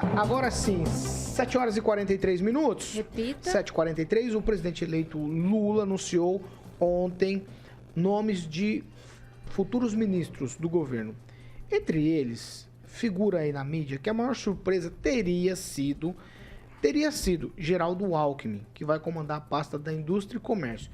Agora sim, 7 horas e 43 minutos. Repita. 7h43, o presidente eleito Lula anunciou ontem nomes de futuros ministros do governo. Entre eles, figura aí na mídia que a maior surpresa teria sido Geraldo Alckmin, que vai comandar a pasta da Indústria e Comércio.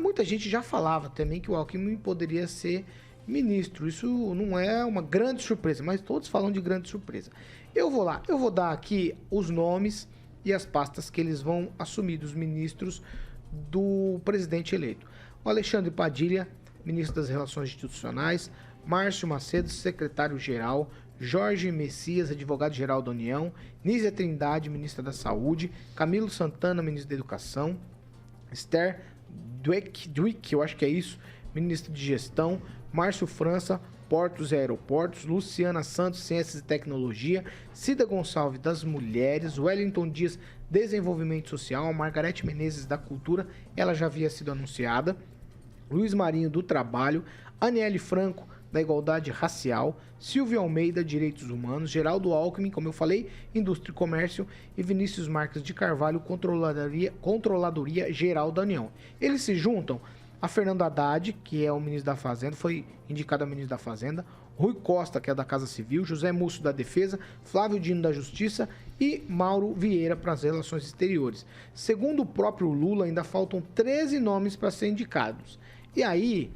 Muita gente já falava também que o Alckmin poderia ser ministro. Isso não é uma grande surpresa, mas todos falam de grande surpresa. Eu vou dar aqui os nomes e as pastas que eles vão assumir dos ministros do presidente eleito. O Alexandre Padilha, ministro das Relações Institucionais, Márcio Macedo, secretário-geral, Jorge Messias, advogado-geral da União, Nízia Trindade, ministra da Saúde, Camilo Santana, ministro da Educação, Esther Dweck, eu acho que é isso, ministro de Gestão, Márcio França, Portos e Aeroportos, Luciana Santos, Ciências e Tecnologia, Cida Gonçalves, das Mulheres, Wellington Dias, Desenvolvimento Social, Margarete Menezes, da Cultura, ela já havia sido anunciada, Luiz Marinho, do Trabalho, Aniele Franco, da Igualdade Racial, Silvio Almeida, Direitos Humanos, Geraldo Alckmin, como eu falei, Indústria e Comércio, e Vinícius Marques de Carvalho, Controladoria Geral da União. Eles se juntam a Fernando Haddad, que é o ministro da Fazenda, foi indicado a ministro da Fazenda, Rui Costa, que é da Casa Civil, José Múcio da Defesa, Flávio Dino da Justiça e Mauro Vieira para as Relações Exteriores. Segundo o próprio Lula, ainda faltam 13 nomes para serem indicados. E aí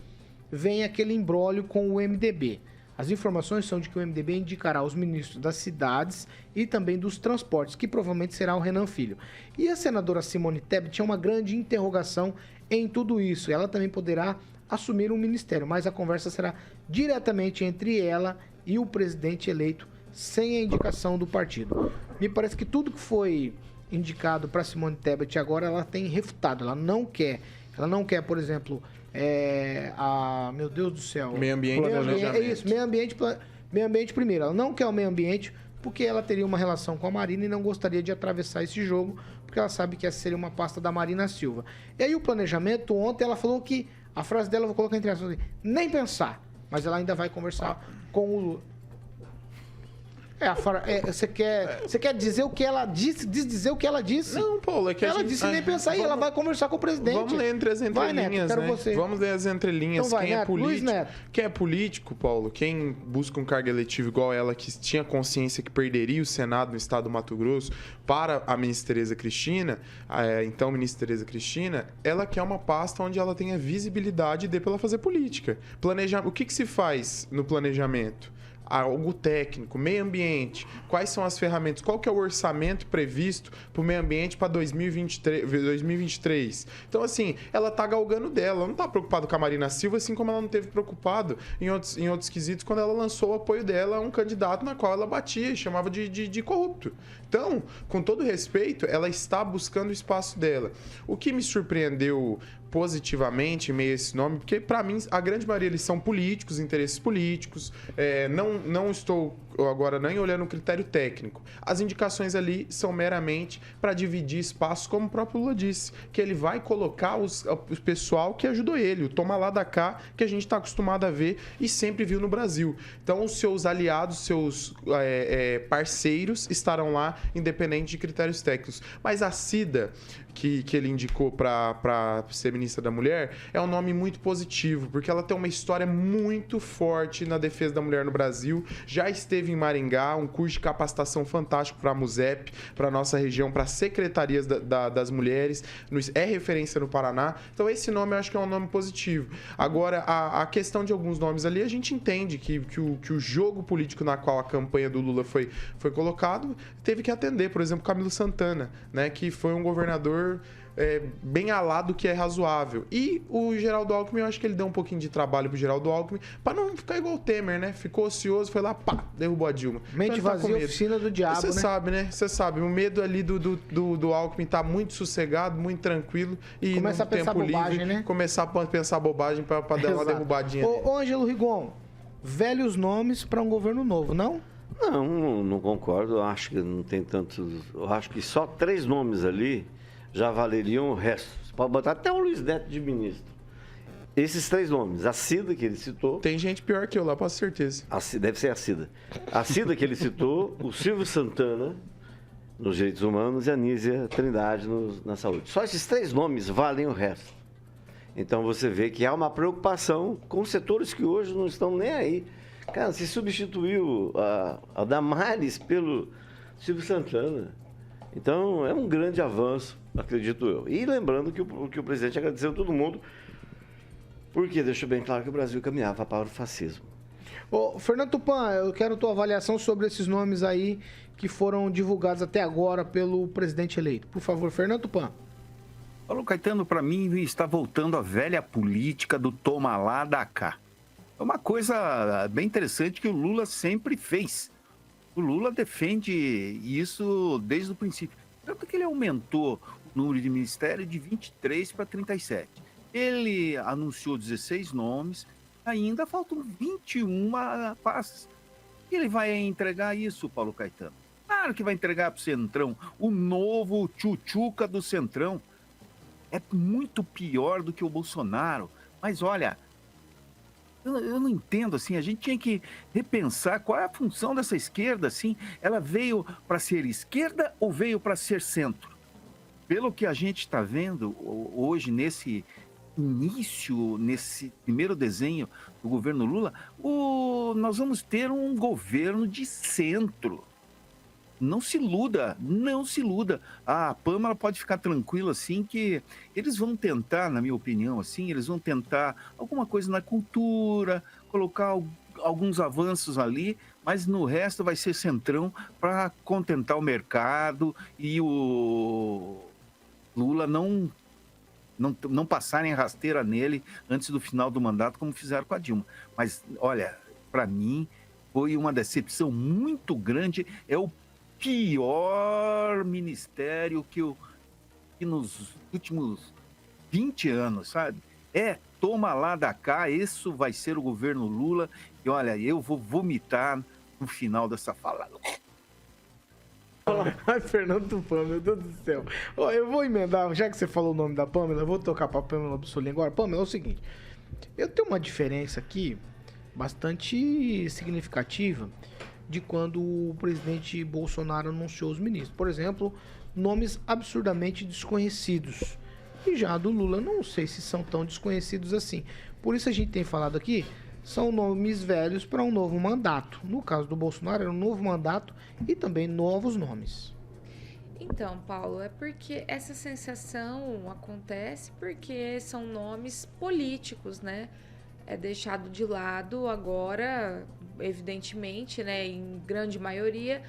vem aquele imbróglio com o MDB. As informações são de que o MDB indicará os ministros das cidades e também dos transportes, que provavelmente será o Renan Filho. E a senadora Simone Tebet tinha uma grande interrogação em tudo isso. Ela também poderá assumir um ministério, mas a conversa será diretamente entre ela e o presidente eleito, sem a indicação do partido. Me parece que tudo que foi indicado para Simone Tebet agora, ela tem refutado. Ela não quer, por exemplo, meu Deus do céu. Meio ambiente e planejamento. É isso, meio ambiente primeiro. Ela não quer o meio ambiente porque ela teria uma relação com a Marina e não gostaria de atravessar esse jogo, porque ela sabe que essa seria uma pasta da Marina Silva. E aí o planejamento, ontem ela falou que, a frase dela eu vou colocar entre aspas, nem pensar, mas ela ainda vai conversar com o Lula. Você quer dizer o que ela disse? Dizer o que ela disse? Não, Paulo, é que ela disse nem pensar aí, ela vai conversar com o presidente. Vamos ler entre as entrelinhas, Neto, né? você. Vamos ler as entrelinhas. Então vai, quem Neto, é político, Luiz Neto. quem é político, Paulo, quem busca um cargo eletivo igual ela, que tinha consciência que perderia o Senado no estado do Mato Grosso para a ministra Tereza Cristina, então ministra Tereza Cristina, ela quer uma pasta onde ela tenha visibilidade e dê para ela fazer política. O que se faz no planejamento? Algo técnico, meio ambiente, quais são as ferramentas, qual que é o orçamento previsto para o meio ambiente para 2023. Então, assim, ela tá galgando dela, ela não tá preocupada com a Marina Silva, assim como ela não teve preocupado em outros quesitos quando ela lançou o apoio dela a um candidato na qual ela batia e chamava de corrupto. Então, com todo respeito, ela está buscando o espaço dela. O que me surpreendeu positivamente em meio a esse nome, porque para mim a grande maioria eles são políticos, interesses políticos, não estou agora nem olhando o critério técnico. As indicações ali são meramente para dividir espaço, como o próprio Lula disse, que ele vai colocar o pessoal que ajudou ele, o toma lá da cá, que a gente está acostumado a ver e sempre viu no Brasil. Então os seus aliados, seus parceiros estarão lá, independente de critérios técnicos. Mas a Cida, que ele indicou para ser ministra da Mulher, é um nome muito positivo, porque ela tem uma história muito forte na defesa da mulher no Brasil, já esteve em Maringá, um curso de capacitação fantástico para a MUSEP, para a nossa região, para as secretarias das mulheres, é referência no Paraná, então esse nome eu acho que é um nome positivo. Agora, a questão de alguns nomes ali, a gente entende que o jogo político na qual a campanha do Lula foi colocado, teve que atender, por exemplo, Camilo Santana, né, que foi um governador bem alado, que é razoável. E o Geraldo Alckmin, eu acho que ele deu um pouquinho de trabalho pro Geraldo Alckmin, para não ficar igual o Temer, né? Ficou ocioso, foi lá, pá, derrubou a Dilma. Mente então, vazia, oficina do diabo, Você sabe, né? Você sabe, o medo ali do Alckmin tá muito sossegado, muito tranquilo. E começa a pensar tempo bobagem, livre, né? Começar a pensar bobagem para dar uma derrubadinha. Ô, Ângelo Rigon, velhos nomes para um governo novo, não? Não concordo. Eu acho que não tem tantos. Eu acho que só 3 nomes ali já valeriam o resto. Você pode botar até o Luiz Neto de ministro. esses 3 nomes. A Cida, que ele citou. Tem gente pior que eu lá, posso ter certeza. Deve ser a Cida. A Cida, que ele citou, o Silvio Santana, nos direitos humanos, e a Nízia Trindade na saúde. Só esses 3 nomes valem o resto. Então você vê que há uma preocupação com setores que hoje não estão nem aí. Cara, se substituiu a Damares pelo Silvio Santana. Então é um grande avanço, acredito eu. E lembrando que o presidente agradeceu a todo mundo, porque deixou bem claro que o Brasil caminhava para o fascismo. Ô, Fernando Tupan, eu quero a tua avaliação sobre esses nomes aí que foram divulgados até agora pelo presidente eleito. Por favor, Fernando Tupan. Paulo Caetano, para mim, está voltando a velha política do toma lá, dá cá. É uma coisa bem interessante que o Lula sempre fez. O Lula defende isso desde o princípio. Tanto que ele aumentou o número de ministérios de 23 para 37. Ele anunciou 16 nomes, ainda faltam 21 pastas. E ele vai entregar isso, Paulo Caetano? Claro que vai entregar para o Centrão, o novo tchutchuca do Centrão. É muito pior do que o Bolsonaro. Mas olha, eu não entendo, assim, a gente tinha que repensar qual é a função dessa esquerda, assim. Ela veio para ser esquerda ou veio para ser centro? Pelo que a gente está vendo hoje, nesse início, nesse primeiro desenho do governo Lula, nós vamos ter um governo de centro. Não se iluda, não se iluda. A Pâmela pode ficar tranquila, assim, que eles vão tentar, na minha opinião, assim, eles vão tentar alguma coisa na cultura, colocar alguns avanços ali, mas no resto vai ser centrão para contentar o mercado e o Lula não passarem rasteira nele antes do final do mandato, como fizeram com a Dilma. Mas, olha, para mim, foi uma decepção muito grande. É o pior ministério que nos últimos 20 anos, sabe? Toma lá da cá, isso vai ser o governo Lula. E olha, eu vou vomitar no final dessa fala. Ai, Fernando Tupan, meu Deus do céu. Ó, eu vou emendar, já que você falou o nome da Pâmela, eu vou tocar pra Pâmela Bussolini agora. Pâmela, é o seguinte, eu tenho uma diferença aqui bastante significativa de quando o presidente Bolsonaro anunciou os ministros. Por exemplo, nomes absurdamente desconhecidos. E já do Lula, não sei se são tão desconhecidos assim. Por isso a gente tem falado aqui, são nomes velhos para um novo mandato. No caso do Bolsonaro, era um novo mandato e também novos nomes. Então, Paulo, é porque essa sensação acontece porque são nomes políticos, né? É deixado de lado agora, evidentemente, né, em grande maioria,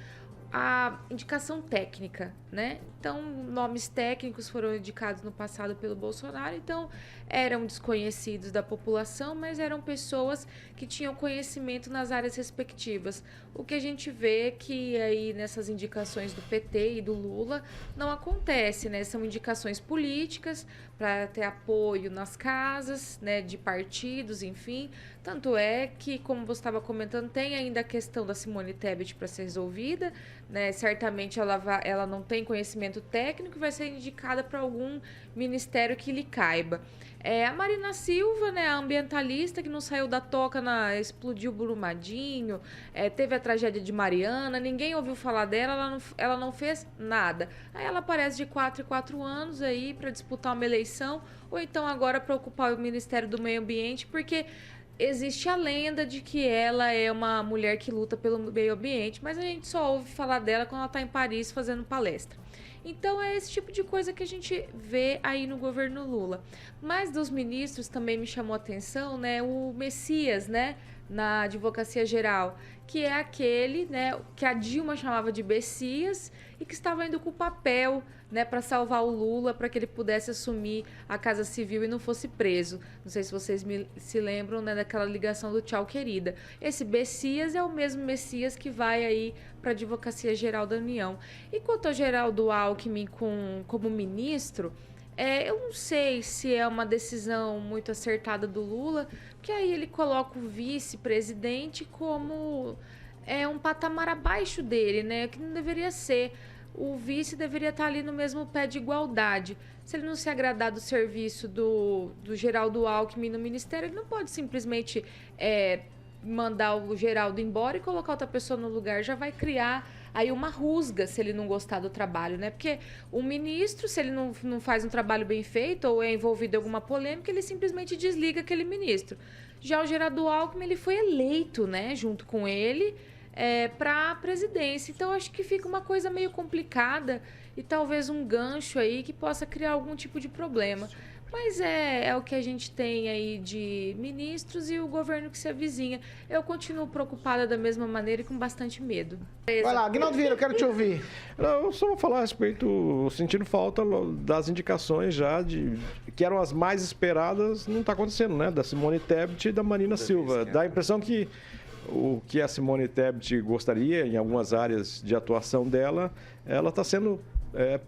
a indicação técnica, né? Então, nomes técnicos foram indicados no passado pelo Bolsonaro, então eram desconhecidos da população, mas eram pessoas que tinham conhecimento nas áreas respectivas. O que a gente vê que aí nessas indicações do PT e do Lula não acontece, né? São indicações políticas para ter apoio nas casas, né, de partidos, enfim. Tanto é que, como você estava comentando, tem ainda a questão da Simone Tebet para ser resolvida, né? Certamente ela não tem conhecimento técnico e vai ser indicada para algum ministério que lhe caiba. A Marina Silva, né, a ambientalista que não saiu da toca, explodiu Brumadinho, teve a tragédia de Mariana, ninguém ouviu falar dela, ela não fez nada. Aí ela aparece de 4 em 4 anos aí para disputar uma eleição, ou então agora para ocupar o Ministério do Meio Ambiente, porque existe a lenda de que ela é uma mulher que luta pelo meio ambiente, mas a gente só ouve falar dela quando ela está em Paris fazendo palestra. Então é esse tipo de coisa que a gente vê aí no governo Lula. Mas dos ministros também me chamou a atenção, né, o Messias, né, na Advocacia Geral, que é aquele, né, que a Dilma chamava de Bessias e que estava indo com o papel, né, para salvar o Lula, para que ele pudesse assumir a Casa Civil e não fosse preso. Não sei se vocês se lembram, né, daquela ligação do Tchau, Querida. Esse Bessias é o mesmo Messias que vai aí para a Advocacia Geral da União. E quanto ao Geraldo Alckmin como ministro, eu não sei se é uma decisão muito acertada do Lula, porque aí ele coloca o vice-presidente como um patamar abaixo dele, né? Que não deveria ser. o vice deveria estar ali no mesmo pé de igualdade. Se ele não se agradar do serviço do Geraldo Alckmin no Ministério, ele não pode simplesmente mandar o Geraldo embora e colocar outra pessoa no lugar. Já vai criar aí uma rusga se ele não gostar do trabalho, né? Porque o ministro, se ele não faz um trabalho bem feito ou é envolvido em alguma polêmica, ele simplesmente desliga aquele ministro. Já o Geraldo Alckmin, ele foi eleito, né, junto com ele, para a presidência. Então, acho que fica uma coisa meio complicada e talvez um gancho aí que possa criar algum tipo de problema. Mas é o que a gente tem aí de ministros e o governo que se avizinha. Eu continuo preocupada da mesma maneira e com bastante medo. Vai lá, Aguinaldo Vieira, eu quero te ouvir. Eu só vou falar a respeito, sentindo falta das indicações já que eram as mais esperadas, não está acontecendo, né? Da Simone Tebet e da Marina Silva. Dá a impressão que o que a Simone Tebet gostaria, em algumas áreas de atuação dela, ela está sendo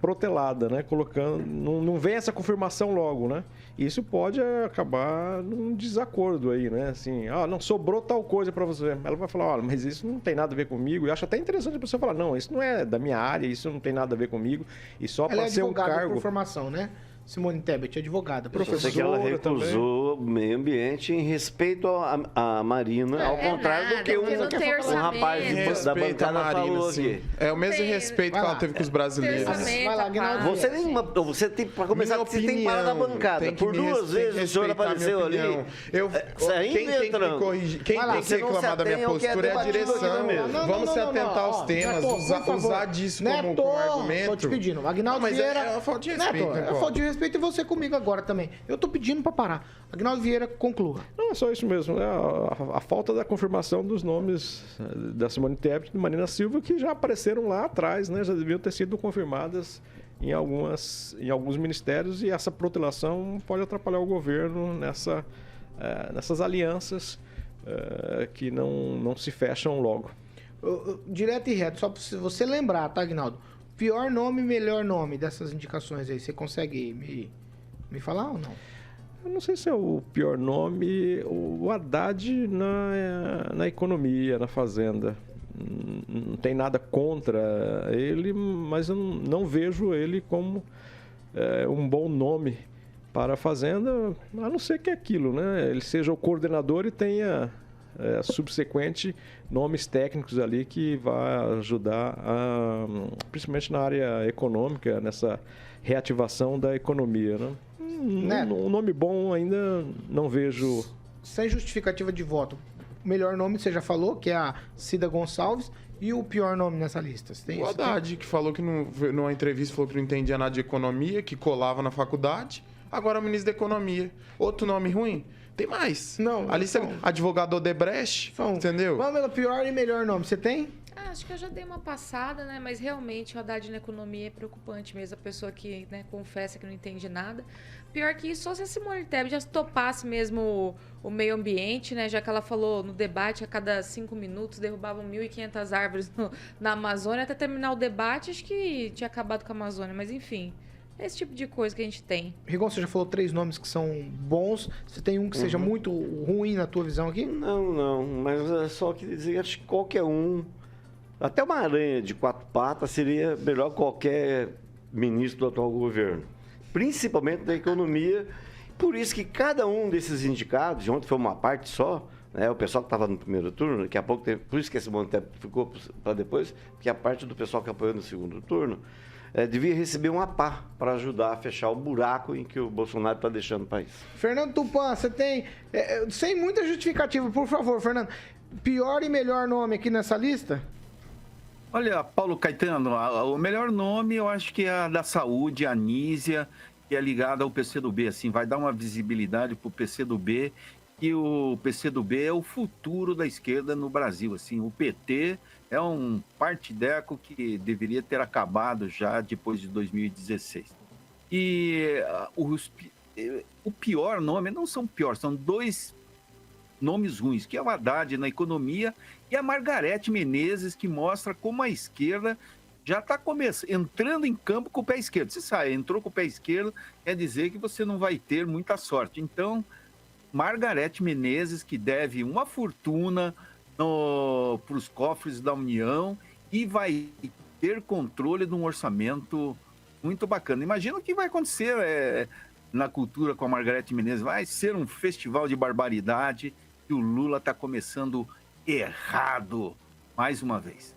protelada, né? Colocando, não vem essa confirmação logo, né? Isso pode acabar num desacordo aí, né? Assim, não sobrou tal coisa para você. Ela vai falar, mas isso não tem nada a ver comigo. Eu acho até interessante a pessoa falar, não, isso não é da minha área, isso não tem nada a ver comigo. E só para ser um cargo. Por formação, né? Simone Tebet, advogada, professora. Eu sei que ela recusou o meio ambiente em respeito à Marina, ao contrário do que um rapaz da bancada falou aqui. É o mesmo respeito que ela teve com os brasileiros. Vai lá, Aguinaldo. Você tem, para começar, você tem que parar na bancada. Por duas vezes o senhor apareceu ali. Quem tem que me corrigir, quem tem que reclamar da minha postura é a direção. Vamos se atentar aos temas, usar disso como argumento. Tô te pedindo. Aguinaldo Vieira. É falta de respeito, Neto, é falta de respeito e você comigo agora também. Eu tô pedindo pra parar. Aguinaldo Vieira, conclua. Não, é só isso mesmo. Né? A falta da confirmação dos nomes da Simone Tebet e da Marina Silva, que já apareceram lá atrás, né? Já deviam ter sido confirmadas em alguns ministérios, e essa protelação pode atrapalhar o governo nessas alianças que não se fecham logo. Direto e reto, só pra você lembrar, tá, Aguinaldo? Pior nome e melhor nome dessas indicações aí, você consegue me falar ou não? Eu não sei se é o pior nome, o Haddad na economia, na fazenda. Não tem nada contra ele, mas eu não vejo ele como um bom nome para a fazenda, a não ser que é aquilo, né? Ele seja o coordenador e tenha subsequente nomes técnicos ali que vai ajudar, principalmente na área econômica, nessa reativação da economia, né? Um nome bom ainda não vejo. Sem justificativa de voto, o melhor nome você já falou, que é a Cida Gonçalves, e o pior nome nessa lista? Tem o Haddad, que falou que numa entrevista falou que não entendia nada de economia, que colava na faculdade. Agora é o ministro da Economia. Outro nome ruim? Tem mais. Não. Ali você advogado Odebrecht, entendeu? Vamos pelo pior e melhor nome. Você tem? Acho que eu já dei uma passada, né? Mas realmente o Haddad na economia é preocupante mesmo. A pessoa que, né, confessa que não entende nada. Pior que isso, só se a Simone Tebet já topasse mesmo o meio ambiente, né? Já que ela falou no debate, a cada 5 minutos derrubavam 1.500 árvores na Amazônia. Até terminar o debate, acho que tinha acabado com a Amazônia. Mas enfim, é esse tipo de coisa que a gente tem. Rigon, você já falou 3 nomes que são bons. Você tem um que seja muito ruim na tua visão aqui? Não. Mas é só que dizer, acho que qualquer um, até uma aranha de 4 patas, seria melhor que qualquer ministro do atual governo. Principalmente da economia. Por isso que cada um desses indicados, ontem foi uma parte só, né, o pessoal que estava no primeiro turno, daqui a pouco, por isso que esse monte ficou para depois, porque a parte do pessoal que apoiou no segundo turno, devia receber uma pá para ajudar a fechar o buraco em que o Bolsonaro está deixando o país. Fernando Tupan, você tem, sem muita justificativa, por favor, Fernando, pior e melhor nome aqui nessa lista? Olha, Paulo Caetano, o melhor nome eu acho que é a da saúde, a Anísia, que é ligada ao PCdoB, assim, vai dar uma visibilidade para o PCdoB, e o PCdoB é o futuro da esquerda no Brasil, assim, o PT é um partideco que deveria ter acabado já depois de 2016. E o pior nome, não são piores, são 2 nomes ruins, que é o Haddad na economia e a Margarete Menezes, que mostra como a esquerda já está entrando em campo com o pé esquerdo. Você sabe, entrou com o pé esquerdo, quer dizer que você não vai ter muita sorte. Então, Margarete Menezes, que deve uma fortuna para os cofres da União e vai ter controle de um orçamento muito bacana. Imagina o que vai acontecer na cultura com a Margareth Menezes. Vai ser um festival de barbaridade e o Lula está começando errado mais uma vez.